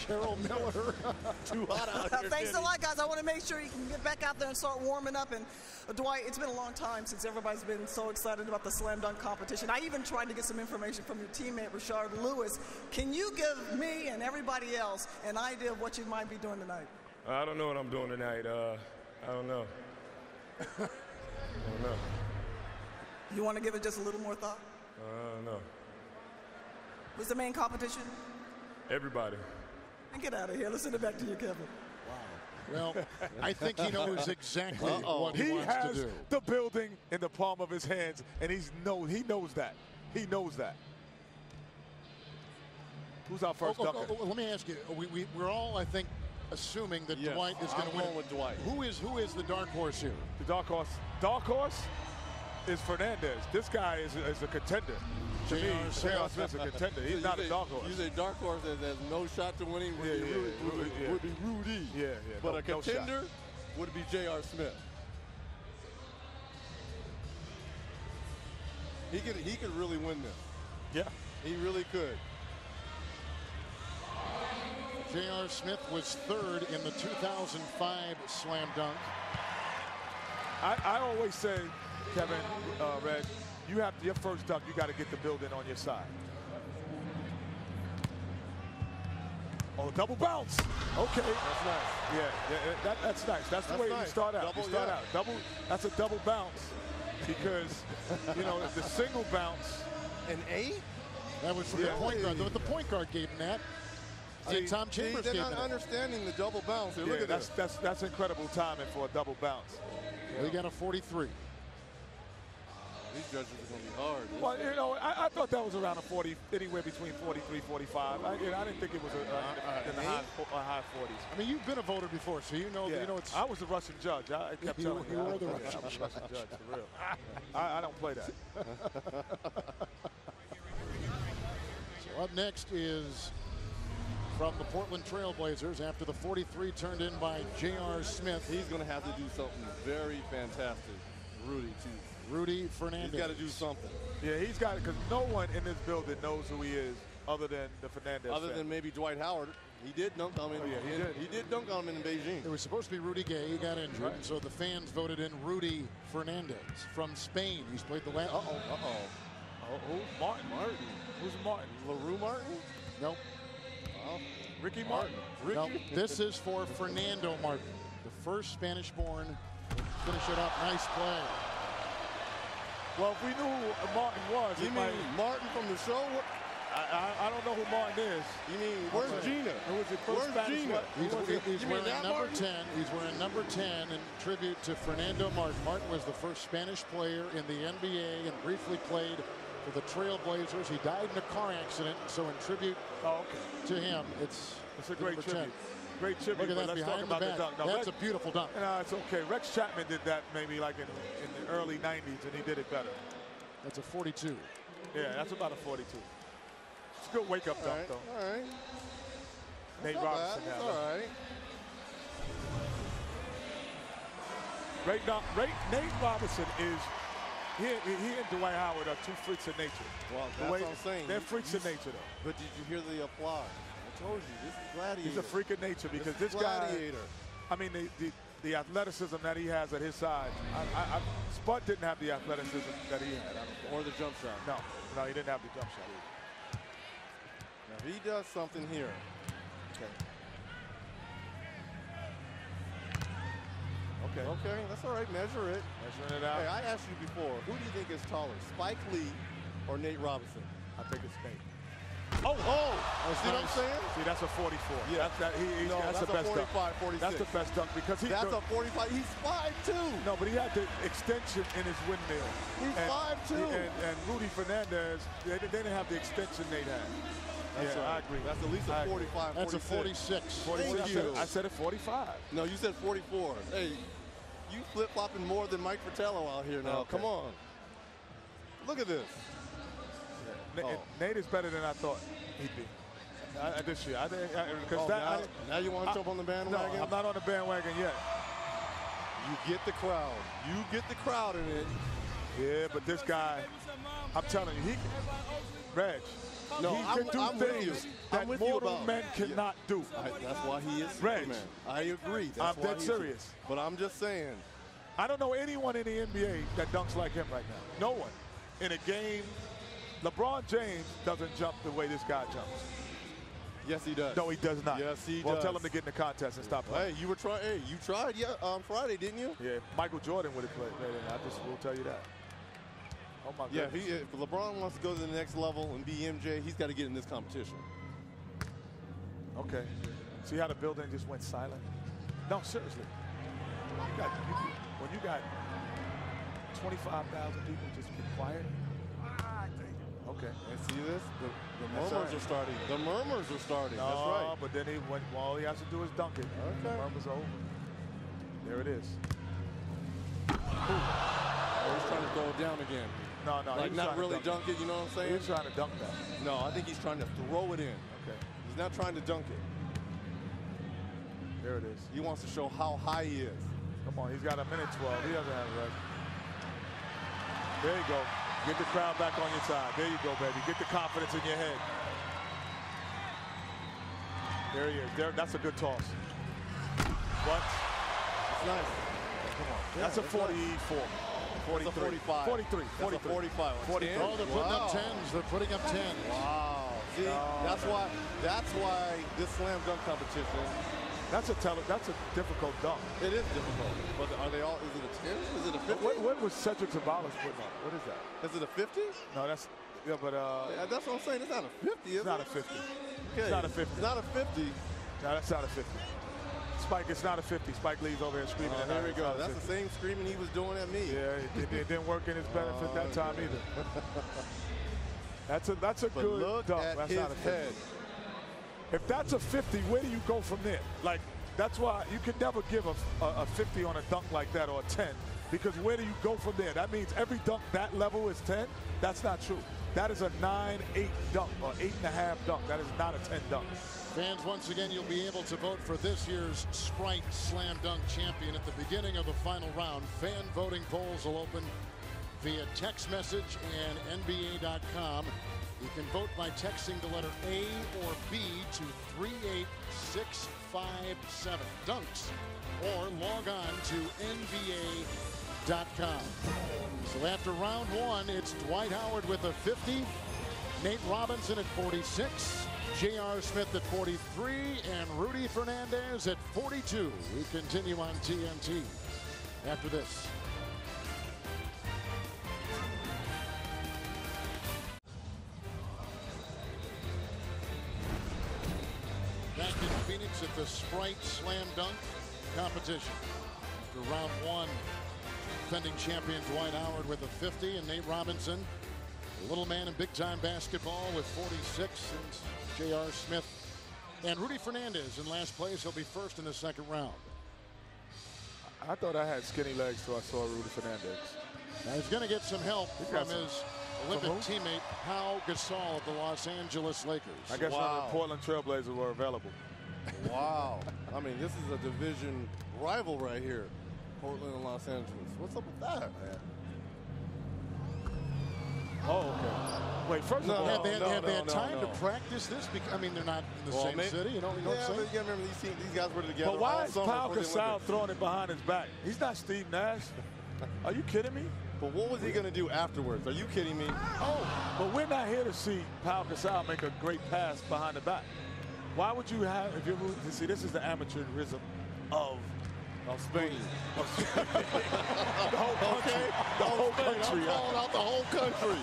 Carol Miller. Too hot out here. Thanks a lot, guys. I want to make sure you can get back out there and start warming up. And Dwight, it's been a long time since everybody's been so excited about the slam dunk competition. I even tried to get some information from your teammate, Rashard Lewis. Can you give me and everybody else an idea of what you might be doing tonight? I don't know what I'm doing tonight. I don't know. I don't know. You want to give it just a little more thought? I don't know. What's the main competition? Everybody. And get out of here. Let's send it back to you, Kevin. Well, I think he knows exactly what he wants to do. He has the building in the palm of his hands, and he knows that. He knows that. Who's our first dunker? Let me ask you. We're all, I think, assuming that Dwight is going to win. With Dwight. Who is the dark horse here? The dark horse is Fernandez. This guy is a contender. To me, J.R. Smith's a contender. He's not a dark horse. You say dark horse that has no shot to winning would be Rudy. Yeah. But a contender would be J.R. Smith. He could really win this. Yeah. He really could. J.R. Smith was third in the 2005 slam dunk. I always say, Kevin, Red, you have your first dunk, you got to get the building on your side. Oh, double bounce. Okay. That's nice. Yeah, that's nice. That's the way you start out. That's a double bounce because, the single bounce. An A? That was from the point guard. The point guard gave him that. And Tom Chambers they're gave not him understanding the double bounce. Here, look at this. That's incredible timing for a double bounce. We got a 43. These judges are going to be hard. Well, I thought that was around a 40, anywhere between 43, 45. I didn't think it was in the high 40s. I mean, you've been a voter before, so you know it's. I was a Russian judge. I kept telling you. You were the Russian judge, for real. I don't play that. So up next is from the Portland Trail Blazers after the 43 turned in by J.R. Smith. He's going to have to do something very fantastic. Rudy, too. Rudy Fernandez. He's got to do something. Yeah, he's got it because no one in this building knows who he is other than the Fernandez Other than maybe Dwight Howard. He did dunk on him. He did dunk on him in Beijing. It was supposed to be Rudy Gay. He got injured, and so the fans voted in Rudy Fernandez from Spain. He's played the last. Who's Martin? Who's Martin? LaRue Martin? Nope. Well, Ricky Martin. Nope. This is for Fernando Martin, the first Spanish-born. Finish it up. Nice play. Well, if we knew who Martin was, you mean Martin from the show? I don't know who Martin is. You mean where's Gina? Who was the first Spanish? He's wearing number 10. He's wearing number 10 in tribute to Fernando Martin. Martin was the first Spanish player in the NBA and briefly played for the Trail Blazers. He died in a car accident, so in tribute to him, it's a great tribute. 10. Great tribute. Look at that behind the back. That's a beautiful dunk. No, it's okay. Rex Chapman did that maybe like in the early 90s, and he did it better. That's a 42. Yeah, that's about a 42. It's a good wake-up dunk, though. All right. Nate Robinson. That's all right. Nate Robinson is, he and Dwight Howard are two freaks of nature. Well, that's what I'm saying. They're freaks of nature, though. But did you hear the applause? I told you, this is Gladiator. He's a freak of nature because this guy, I mean, the athleticism that he has at his side. Spud didn't have the athleticism that he had. Or the jump shot. No, he didn't have the jump shot either. Now, he does something here. Okay, that's all right. Measure it. Measuring it out. Hey, I asked you before, who do you think is taller, Spike Lee or Nate Robinson? I think it's Nate. See what I'm saying? See, that's a 44. Yeah. That's the best 45, dunk. 46. That's the best dunk because That's a 45. He's 5'2". No, but he had the extension in his windmill. He's 5'2". And Rudy Fernandez, they didn't have the extension Nate had. That's right. I agree. That's at least a 45, That's 46. a 46. I said a 45. No, you said 44. Hey, you flip-flopping more than Mike Fratello out here now. Okay. Come on. Look at this. Nate is better than I thought he'd be this year. Now you want to jump on the bandwagon? No, I'm not on the bandwagon yet. You get the crowd. You get the crowd in it. Yeah, but this guy, I'm telling you, Reg, No, he can do things that mortal men cannot do. That's why he is Reg, Superman. I agree. I'm dead serious. But I'm just saying. I don't know anyone in the NBA that dunks like him right now. No one. In a game, LeBron James doesn't jump the way this guy jumps. Yes, he does. No, he does not. Yes, he does. Well, tell him to get in the contest and stop playing. Hey, you were trying. Hey, you tried on Friday, didn't you? Yeah, Michael Jordan would have played. I just will tell you that. Oh my Yeah, goodness. if LeBron wants to go to the next level and be MJ, he's got to get in this competition. Okay. See how the building just went silent? No, seriously. When you got 25,000 people just be quiet. Okay. And see this? The murmurs are starting. The murmurs are starting. That's right. But then all he has to do is dunk it. Okay. The murmurs are over. There it is. Oh, he's trying to throw it down again. No. Like not really dunk it, you know what I'm saying? He's trying to dunk that. No, I think he's trying to throw it in. Okay. He's not trying to dunk it. There it is. He wants to show how high he is. Come on, he's got a minute 12. He doesn't have a rush. There you go. Get the crowd back on your side. There you go, baby. Get the confidence in your head. There he is. That's a good toss. What? It's nice. Come on. That's a 44. 43. 45. 43. That's a 45. 43. Oh, they're putting up 10s. They're putting up 10. Wow. See, that's why this slam dunk competition. That's a difficult dunk. It is difficult. But are they all? Is it a 10? Is it a 50? What was Cedric Sabalas putting up? What is that? Is it a 50? No, that's but yeah, that's what I'm saying. It's not a 50. It's not a 50. Okay. It's not a 50. It's not a 50. No, that's not a 50. Spike, it's not a 50. Spike Lee's over here screaming. There we go. That's the same screaming he was doing at me. Yeah, it didn't work in his benefit that time either. That's a But good look dunk. at That's his not a 50. head. If that's a 50, where do you go from there? Like, that's why you can never give a 50 on a dunk like that or a 10, because where do you go from there? That means every dunk that level is 10? That's not true. That is a 9-8 dunk or 8.5 dunk. That is not a 10 dunk. Fans, once again, you'll be able to vote for this year's Sprite Slam Dunk Champion at the beginning of the final round. Fan voting polls will open via text message and NBA.com. You can vote by texting the letter A or B to 38657 dunks, or log on to NBA.com. So after round one, it's Dwight Howard with a 50, Nate Robinson at 46, J.R. Smith at 43, and Rudy Fernandez at 42. We continue on TNT after this. Back in Phoenix at the Sprite Slam Dunk competition. After round one, defending champion Dwight Howard with a 50, and Nate Robinson, a little man in big-time basketball, with 46, and J.R. Smith and Rudy Fernandez in last place. He'll be first in the second round. I thought I had skinny legs till I saw Rudy Fernandez. Now he's going to get some help from his Olympic teammate Pau Gasol of the Los Angeles Lakers. I guess none of the Portland Trailblazers were available. Wow. I mean, this is a division rival right here. Portland and Los Angeles. What's up with that, man? Oh, okay. Wait, first of all, have they had time to practice this? I mean, they're not in the same city. You know what I'm saying? But you gotta remember these guys were together. But why all is summer Pau for the Gasol Olympics. throwing it behind his back? He's not Steve Nash. Are you kidding me? But what was he going to do afterwards? Are you kidding me? Oh, but we're not here to see Pau Gasol make a great pass behind the back. Why would you have, if you're moving, see, this is the amateurism of Spain. the whole country. Okay? The whole Spain. country. I'm calling out the whole country.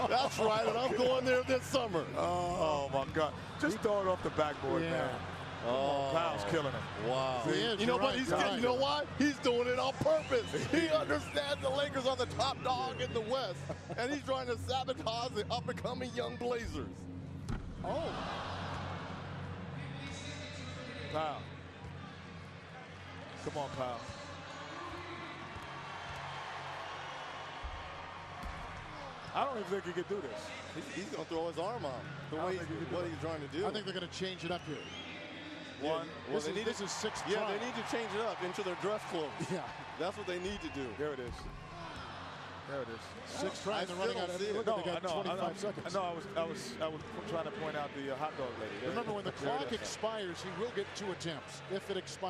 That's right, and I'm going there this summer. Oh, my God. Just throw it off the backboard, man. Oh, Pau's killing him. Wow. You know what? You know why? He's doing it on purpose. He understands the Lakers are the top dog in the West, and he's trying to sabotage the up-and-coming young Blazers. Oh. Pau. Come on, Pau. I don't even think he could do this. He's going to throw his arm out. What he's trying to do. I think they're going to change it up here. Well, this is sixth Yeah, try. they need to change it up into their dress clothes. Yeah. That's what they need to do. There it is. There it is. 6 trying, they're running out of it. Look, No, they got 25 seconds. No, I was trying to point out the hot dog lady. Remember, when the clock expires, he will get 2 attempts if it expires.